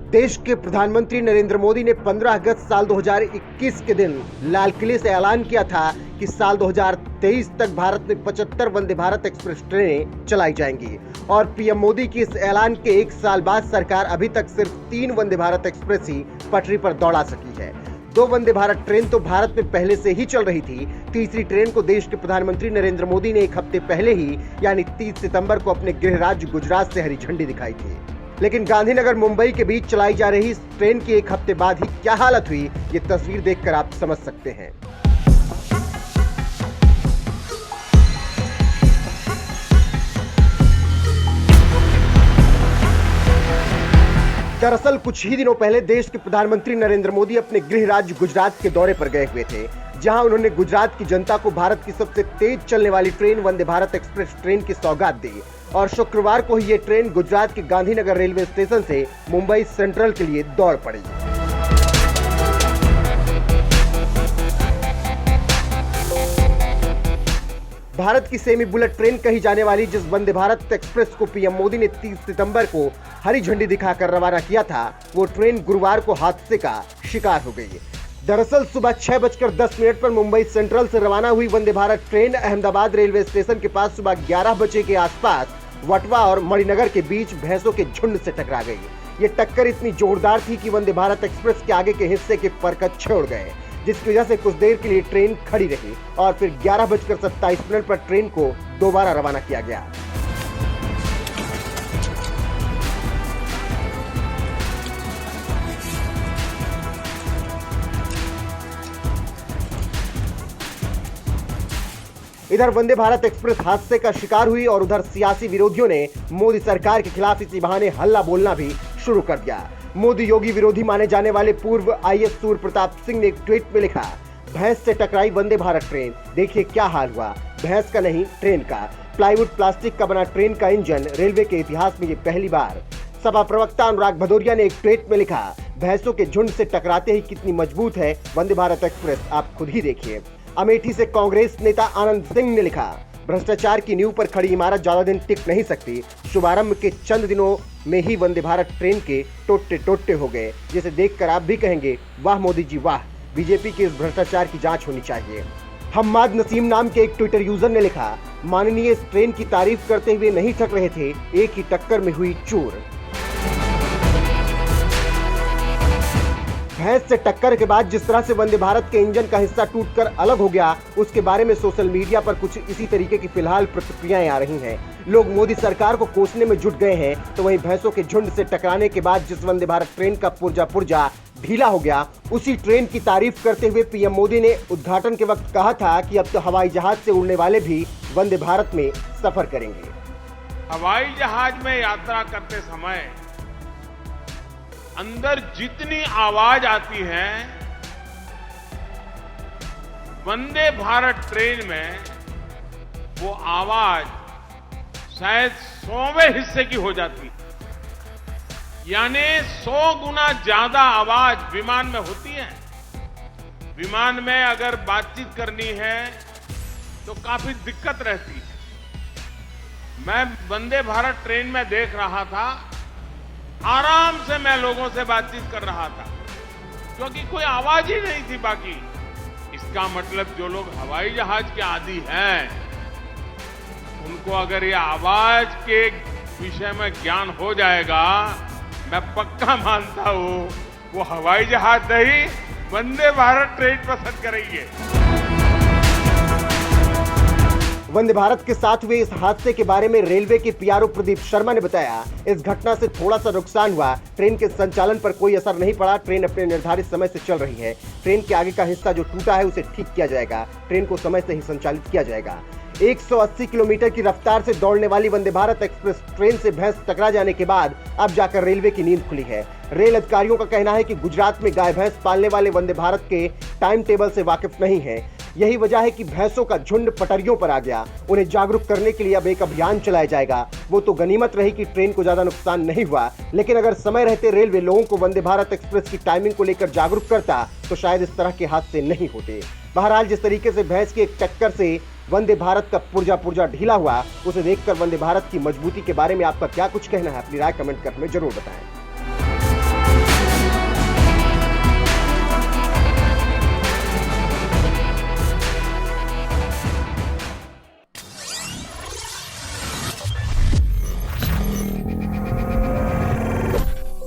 देश के प्रधानमंत्री नरेंद्र मोदी ने 15 अगस्त साल 2021 के दिन लाल किले से ऐलान किया था कि साल 2023 तक भारत में 75 वंदे भारत एक्सप्रेस ट्रेनें चलाई जाएंगी। और पीएम मोदी की इस ऐलान के एक साल बाद सरकार अभी तक सिर्फ 3 वंदे भारत एक्सप्रेस ही पटरी पर दौड़ा सकी है। 2 वंदे भारत ट्रेन तो भारत में पहले से ही चल रही थी। तीसरी ट्रेन को देश के प्रधानमंत्री नरेंद्र मोदी ने एक हफ्ते पहले ही यानी 30 सितंबर को अपने गृह राज्य गुजरात से हरी झंडी दिखाई थी। लेकिन गांधीनगर मुंबई के बीच चलाई जा रही इस ट्रेन की एक हफ्ते बाद ही क्या हालत हुई, ये तस्वीर देखकर आप समझ सकते हैं। दरअसल कुछ ही दिनों पहले देश के प्रधानमंत्री नरेंद्र मोदी अपने गृह राज्य गुजरात के दौरे पर गए हुए थे, जहां उन्होंने गुजरात की जनता को भारत की सबसे तेज चलने वाली train Vande Bharat express train की सौगात दी। और शुक्रवार को ही ये ट्रेन गुजरात के गांधीनगर रेलवे स्टेशन से मुंबई सेंट्रल के लिए दौड़ पड़ी। भारत की सेमी बुलेट ट्रेन कही जाने वाली जिस वंदे भारत एक्सप्रेस को पीएम मोदी ने 30 सितंबर को हरी झंडी दिखाकर रवाना किया था, वो ट्रेन गुरुवार को हादसे का शिकार हो गई। दरअसल सुबह 6:10 पर मुंबई सेंट्रल से रवाना हुई Vande Bharat train Ahmedabad railway station के पास सुबह 11 बजे के आसपास वटवा और मणिनगर के बीच भैंसों के झुंड से टकरा गई। ये टक्कर इतनी जोरदार थी कि वंदे भारत एक्सप्रेस के आगे के हिस्से के परखच छोड़ गए, जिसकी वजह से कुछ देर के लिए ट्रेन खड़ी रही और फिर 11:27 पर ट्रेन को दोबारा रवाना किया गया। इधर वंदे भारत एक्सप्रेस हादसे का शिकार हुई और उधर सियासी विरोधियों ने मोदी सरकार के खिलाफ इसी बहाने हल्ला बोलना भी शुरू कर दिया। मोदी योगी विरोधी माने जाने वाले पूर्व आईएएस सूर्य प्रताप सिंह ने एक ट्वीट में लिखा, भैंस से टकराई वंदे भारत ट्रेन, देखिए क्या हाल हुआ, भैंस का नहीं ट्रेन का। प्लाईवुड प्लास्टिक का बना ट्रेन का इंजन, रेलवे के इतिहास में ये पहली बार। सपा प्रवक्ता अनुराग भदौरिया ने एक ट्वीट में लिखा, भैंसों के झुंड से टकराते ही कितनी मजबूत है वंदे भारत एक्सप्रेस, आप खुद ही देखिए। अमेठी से कांग्रेस नेता आनंद सिंह ने लिखा, भ्रष्टाचार की नींव पर खड़ी इमारत ज्यादा दिन टिक नहीं सकती, शुभारंभ के चंद दिनों में ही वंदे भारत ट्रेन के टोटे टोटे हो गए, जिसे देखकर आप भी कहेंगे वाह मोदी जी वाह, बीजेपी के इस भ्रष्टाचार की जांच होनी चाहिए। हम्माद नसीम नाम के एक ट्विटर यूजर ने लिखा, माननीय इस ट्रेन की तारीफ करते हुए नहीं थक रहे थे, एक ही टक्कर में हुई चूर। भैंस से टक्कर के बाद जिस तरह से वंदे भारत के इंजन का हिस्सा टूटकर अलग हो गया, उसके बारे में सोशल मीडिया पर कुछ इसी तरीके की फिलहाल प्रतिक्रियाएं आ रही हैं। लोग मोदी सरकार को कोसने में जुट गए हैं, तो वहीं भैंसों के झुंड से टकराने के बाद जिस वंदे भारत ट्रेन का पुर्जा ढीला हो गया, उसी ट्रेन की तारीफ करते हुए पीएम मोदी ने उद्घाटन के वक्त कहा था कि अब तो हवाई जहाज से उड़ने वाले भी वंदे भारत में सफर करेंगे। हवाई जहाज में यात्रा करते समय अंदर जितनी आवाज आती है, वंदे भारत ट्रेन में वो आवाज शायद 100वें हिस्से की हो जाती, यानी 100 गुना ज्यादा आवाज विमान में होती है। विमान में अगर बातचीत करनी है तो काफी दिक्कत रहती है। मैं वंदे भारत ट्रेन में देख रहा था, आराम से मैं लोगों से बातचीत कर रहा था, क्योंकि कोई आवाज ही नहीं थी बाकी। इसका मतलब जो लोग हवाई जहाज के आदी हैं, उनको अगर ये आवाज के विषय में ज्ञान हो जाएगा, मैं पक्का मानता हूं वो हवाई जहाज नहीं वंदे भारत ट्रेन पसंद करेंगे। वंदे भारत के साथ हुए इस हादसे के बारे में रेलवे के पीआरओ प्रदीप शर्मा ने बताया, इस घटना से थोड़ा सा नुकसान हुआ, ट्रेन के संचालन पर कोई असर नहीं पड़ा, ट्रेन अपने निर्धारित समय से चल रही है। ट्रेन के आगे का हिस्सा जो टूटा है उसे ठीक किया जाएगा, ट्रेन को समय से ही संचालित किया जाएगा। 180 किलोमीटर की रफ्तार से दौड़ने वाली वंदे भारत एक्सप्रेस ट्रेन से भैंस टकरा जाने के बाद अब जाकर रेलवे की नींद खुली है। रेल अधिकारियों का कहना है कि गुजरात में गाय भैंस पालने वाले वंदे भारत के टाइम टेबल से वाकिफ नहीं है। यही वजह है कि भैंसों का झुंड पटरियों पर आ गया। उन्हें जागरूक करने के लिए अब एक अभियान चलाया जाएगा। वो तो गनीमत रही कि ट्रेन को ज्यादा नुकसान नहीं हुआ, लेकिन अगर समय रहते रेलवे लोगों को वंदे भारत एक्सप्रेस की टाइमिंग को लेकर जागरूक करता तो शायद इस तरह के हादसे नहीं होते। बहरहाल जिस तरीके से भैंस की एक टक्कर से वंदे भारत का पुर्जा ढीला हुआ, उसे देखकर वंदे भारत की मजबूती के बारे में आपका क्या कुछ कहना है, अपनी राय कमेंट कर हमें जरूर बताएं।